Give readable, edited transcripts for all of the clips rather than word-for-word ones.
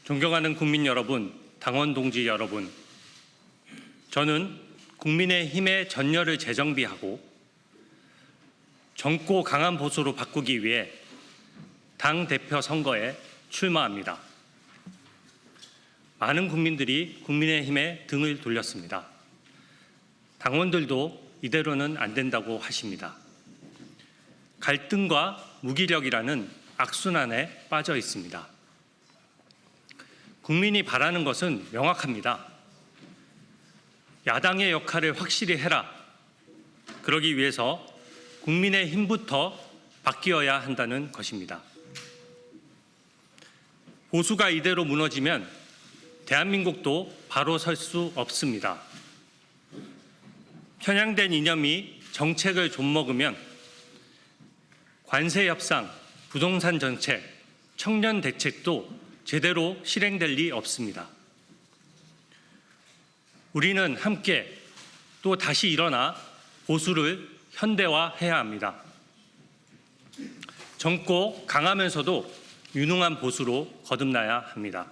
존경하는 국민 여러분, 당원 동지 여러분, 저는 국민의힘의 전열을 재정비하고 젊고 강한 보수로 바꾸기 위해 당대표 선거에 출마합니다. 많은 국민들이 국민의힘에 등을 돌렸습니다. 당원들도 이대로는 안 된다고 하십니다. 갈등과 무기력이라는 악순환에 빠져 있습니다. 국민이 바라는 것은 명확합니다. 야당의 역할을 확실히 해라. 그러기 위해서 국민의 힘부터 바뀌어야 한다는 것입니다. 보수가 이대로 무너지면 대한민국도 바로 설 수 없습니다. 편향된 이념이 정책을 좀먹으면 관세 협상, 부동산 정책, 청년 대책도 제대로 실행될 리 없습니다. 우리는 함께 또 다시 일어나 보수를 현대화해야 합니다. 젊고 강하면서도 유능한 보수로 거듭나야 합니다.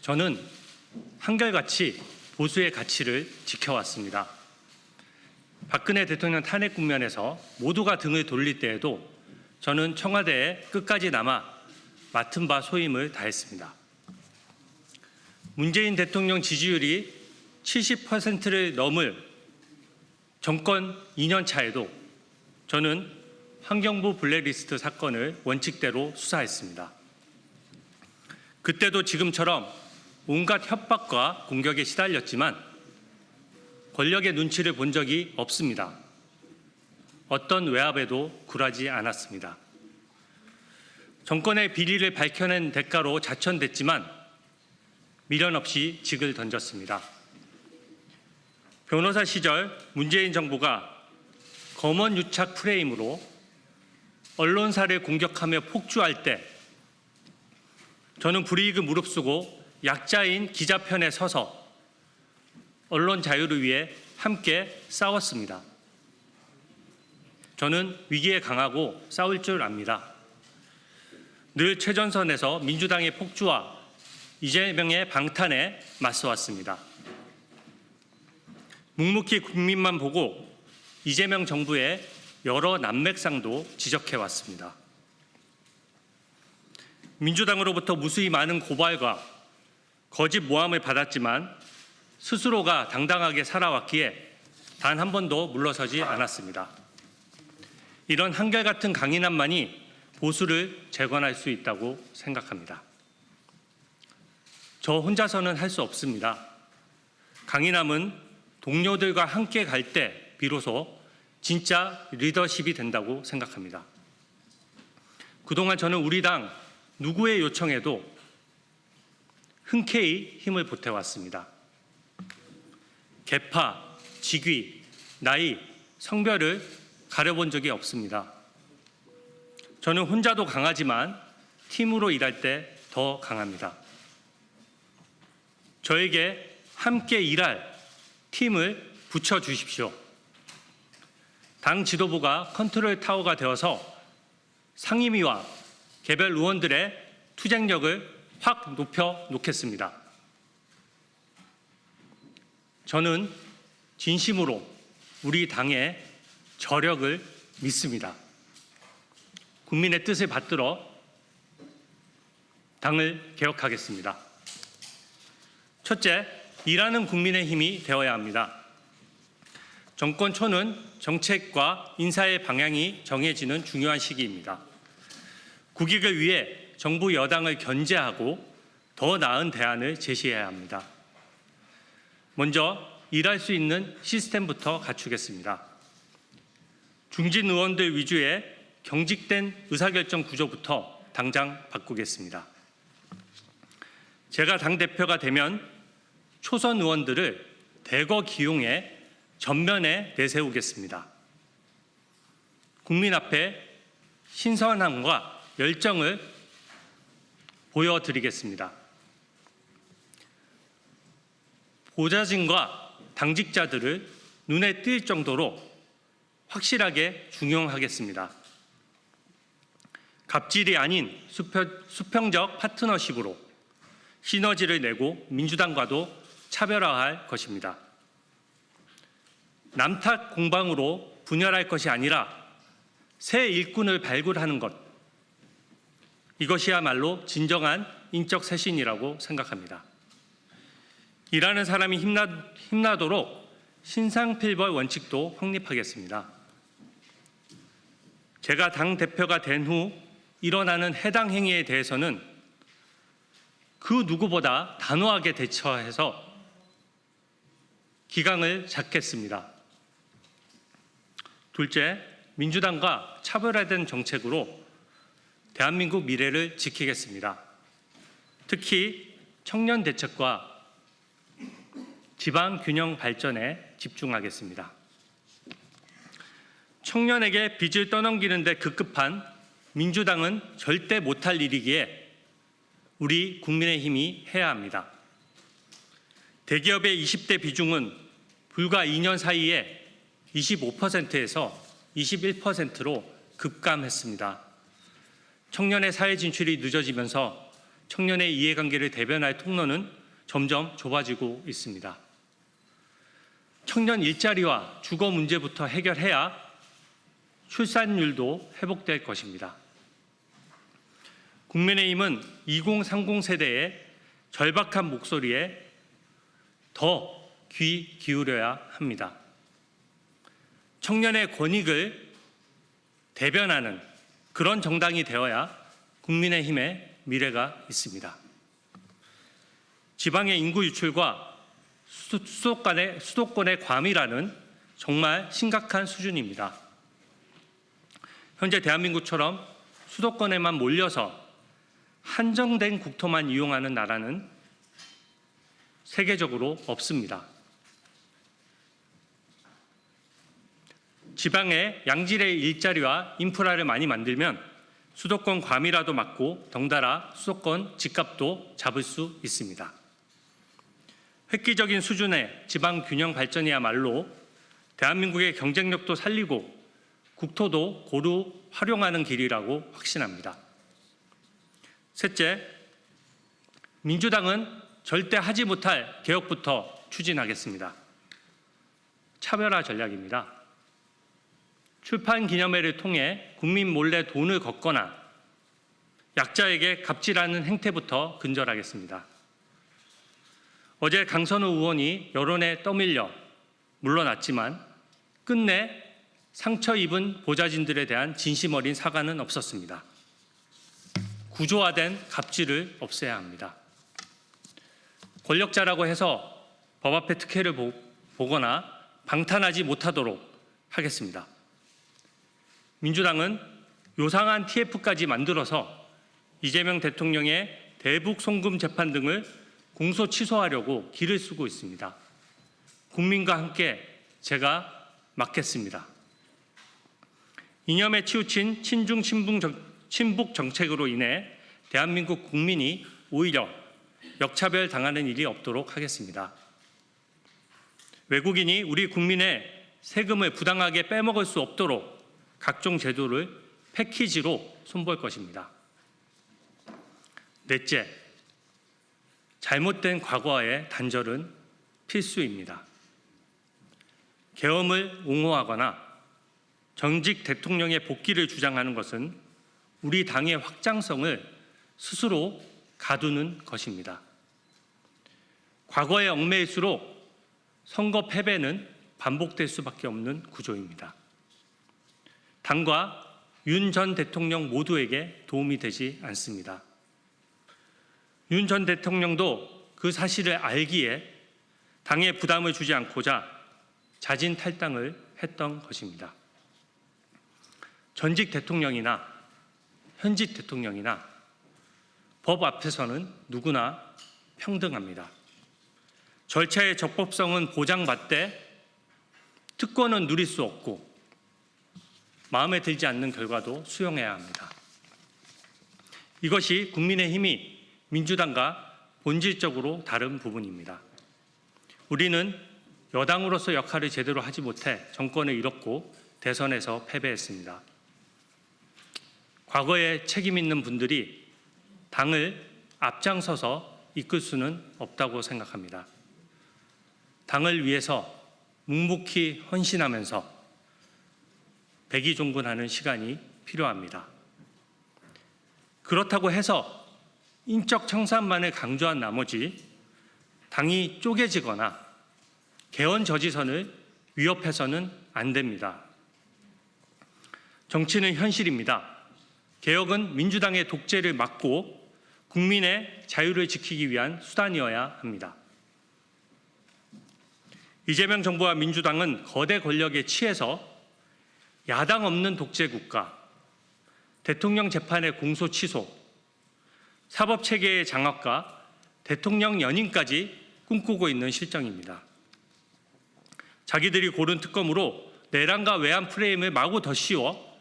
저는 한결같이 보수의 가치를 지켜왔습니다. 박근혜 대통령 탄핵 국면에서 모두가 등을 돌릴 때에도 저는 청와대에 끝까지 남아 맡은 바 소임을 다했습니다. 문재인 대통령 지지율이 70%를 넘을 정권 2년 차에도 저는 환경부 블랙리스트 사건을 원칙대로 수사했습니다. 그때도 지금처럼 온갖 협박과 공격에 시달렸지만 권력의 눈치를 본 적이 없습니다. 어떤 외압에도 굴하지 않았습니다. 정권의 비리를 밝혀낸 대가로 자천됐지만 미련 없이 직을 던졌습니다. 변호사 시절 문재인 정부가 검언 유착 프레임으로 언론사를 공격하며 폭주할 때 저는 불이익을 무릅쓰고 약자인 기자 편에 서서 언론 자유를 위해 함께 싸웠습니다. 저는 위기에 강하고 싸울 줄 압니다. 늘 최전선에서 민주당의 폭주와 이재명의 방탄에 맞서왔습니다. 묵묵히 국민만 보고 이재명 정부의 여러 난맥상도 지적해왔습니다. 민주당으로부터 무수히 많은 고발과 거짓 모함을 받았지만 스스로가 당당하게 살아왔기에 단 한 번도 물러서지 않았습니다. 이런 한결같은 강인함만이 보수를 재건할 수 있다고 생각합니다. 저 혼자서는 할 수 없습니다. 강인함은 동료들과 함께 갈 때 비로소 진짜 리더십이 된다고 생각합니다. 그동안 저는 우리 당 누구의 요청에도 흔쾌히 힘을 보태왔습니다. 계파, 직위, 나이, 성별을 가려본 적이 없습니다. 저는 혼자도 강하지만 팀으로 일할 때 더 강합니다. 저에게 함께 일할 팀을 붙여주십시오. 당 지도부가 컨트롤 타워가 되어서 상임위와 개별 의원들의 투쟁력을 확 높여 놓겠습니다. 저는 진심으로 우리 당의 저력을 믿습니다. 국민의 뜻을 받들어 당을 개혁하겠습니다. 첫째, 일하는 국민의 힘이 되어야 합니다. 정권 초는 정책과 인사의 방향이 정해지는 중요한 시기입니다. 국익을 위해 정부 여당을 견제하고 더 나은 대안을 제시해야 합니다. 먼저 일할 수 있는 시스템부터 갖추겠습니다. 중진 의원들 위주의 경직된 의사결정 구조부터 당장 바꾸겠습니다. 제가 당대표가 되면 초선 의원들을 대거 기용해 전면에 내세우겠습니다. 국민 앞에 신선함과 열정을 보여드리겠습니다. 보좌진과 당직자들을 눈에 띌 정도로 확실하게 중용하겠습니다. 갑질이 아닌 수평적 파트너십으로 시너지를 내고 민주당과도 차별화할 것입니다. 남탓 공방으로 분열할 것이 아니라 새 일꾼을 발굴하는 것, 이것이야말로 진정한 인적 쇄신이라고 생각합니다. 일하는 사람이 힘나도록 신상필벌 원칙도 확립하겠습니다. 제가 당대표가 된 후 일어나는 해당 행위에 대해서는 그 누구보다 단호하게 대처해서 기강을 잡겠습니다. 둘째, 민주당과 차별화된 정책으로 대한민국 미래를 지키겠습니다. 특히 청년 대책과 지방 균형 발전에 집중하겠습니다. 청년에게 빚을 떠넘기는 데 급급한 민주당은 절대 못할 일이기에 우리 국민의힘이 해야 합니다. 대기업의 20대 비중은 불과 2년 사이에 25%에서 21%로 급감했습니다. 청년의 사회 진출이 늦어지면서 청년의 이해관계를 대변할 통로는 점점 좁아지고 있습니다. 청년 일자리와 주거 문제부터 해결해야 출산율도 회복될 것입니다. 국민의힘은 2030 세대의 절박한 목소리에 더 귀 기울여야 합니다. 청년의 권익을 대변하는 그런 정당이 되어야 국민의힘의 미래가 있습니다. 지방의 인구 유출과 수도권의 과밀화는 정말 심각한 수준입니다. 현재 대한민국처럼 수도권에만 몰려서 한정된 국토만 이용하는 나라는 세계적으로 없습니다. 지방에 양질의 일자리와 인프라를 많이 만들면 수도권 과밀화도 막고 덩달아 수도권 집값도 잡을 수 있습니다. 획기적인 수준의 지방 균형 발전이야말로 대한민국의 경쟁력도 살리고 국토도 고루 활용하는 길이라고 확신합니다. 셋째, 민주당은 절대 하지 못할 개혁부터 추진하겠습니다. 차별화 전략입니다. 출판 기념회를 통해 국민 몰래 돈을 걷거나 약자에게 갑질하는 행태부터 근절하겠습니다. 어제 강선우 의원이 여론에 떠밀려 물러났지만 끝내 상처 입은 보좌진들에 대한 진심 어린 사과는 없었습니다. 구조화된 갑질을 없애야 합니다. 권력자라고 해서 법 앞에 특혜를 보거나 방탄하지 못하도록 하겠습니다. 민주당은 요상한 TF까지 만들어서 이재명 대통령의 대북 송금 재판 등을 공소 취소하려고 기를 쓰고 있습니다. 국민과 함께 제가 막겠습니다. 이념에 치우친 친중 친북 정책으로 인해 대한민국 국민이 오히려 역차별 당하는 일이 없도록 하겠습니다. 외국인이 우리 국민의 세금을 부당하게 빼먹을 수 없도록 각종 제도를 패키지로 손볼 것입니다. 넷째, 잘못된 과거와의 단절은 필수입니다. 계엄을 옹호하거나 전직 대통령의 복귀를 주장하는 것은 우리 당의 확장성을 스스로 가두는 것입니다. 과거에 얽매일수록 선거 패배는 반복될 수밖에 없는 구조입니다. 당과 윤 전 대통령 모두에게 도움이 되지 않습니다. 윤 전 대통령도 그 사실을 알기에 당에 부담을 주지 않고자 자진 탈당을 했던 것입니다. 전직 대통령이나 현직 대통령이나 법 앞에서는 누구나 평등합니다. 절차의 적법성은 보장받되 특권은 누릴 수 없고 마음에 들지 않는 결과도 수용해야 합니다. 이것이 국민의힘이 민주당과 본질적으로 다른 부분입니다. 우리는 여당으로서 역할을 제대로 하지 못해 정권을 잃었고 대선에서 패배했습니다. 과거에 책임 있는 분들이 당을 앞장서서 이끌 수는 없다고 생각합니다. 당을 위해서 묵묵히 헌신하면서 백의종군하는 시간이 필요합니다. 그렇다고 해서 인적 청산만을 강조한 나머지 당이 쪼개지거나 개헌 저지선을 위협해서는 안 됩니다. 정치는 현실입니다. 개혁은 민주당의 독재를 막고 국민의 자유를 지키기 위한 수단이어야 합니다. 이재명 정부와 민주당은 거대 권력에 취해서 야당 없는 독재 국가, 대통령 재판의 공소 취소, 사법체계의 장악과 대통령 연임까지 꿈꾸고 있는 실정입니다. 자기들이 고른 특검으로 내란과 외환 프레임을 마구 덧씌워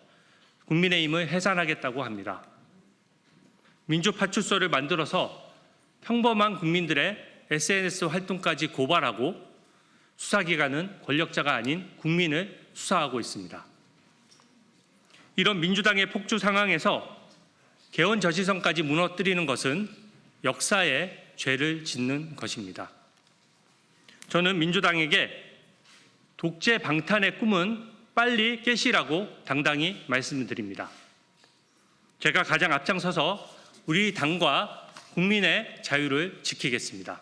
국민의힘을 해산하겠다고 합니다. 민주파출소를 만들어서 평범한 국민들의 SNS 활동까지 고발하고 수사기관은 권력자가 아닌 국민을 수사하고 있습니다. 이런 민주당의 폭주 상황에서 개헌 저지선까지 무너뜨리는 것은 역사에 죄를 짓는 것입니다. 저는 민주당에게 독재 방탄의 꿈은 빨리 깨시라고 당당히 말씀드립니다. 제가 가장 앞장서서 우리 당과 국민의 자유를 지키겠습니다.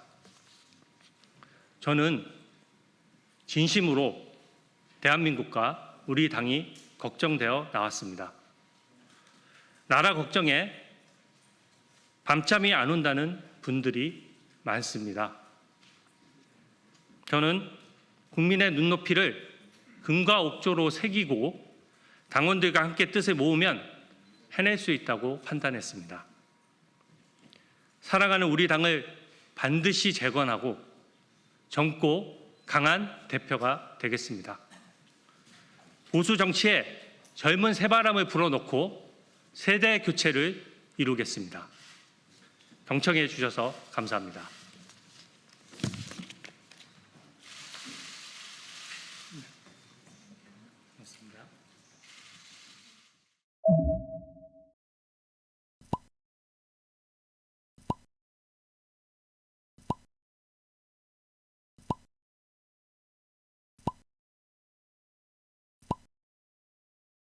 저는 진심으로 대한민국과 우리 당이 걱정되어 나왔습니다. 나라 걱정에 밤잠이 안 온다는 분들이 많습니다. 저는 국민의 눈높이를 금과 옥조로 새기고 당원들과 함께 뜻을 모으면 해낼 수 있다고 판단했습니다. 살아가는 우리 당을 반드시 재건하고 젊고 강한 대표가 되겠습니다. 보수 정치에 젊은 새바람을 불어넣고 세대 교체를 이루겠습니다. 경청해 주셔서 감사합니다.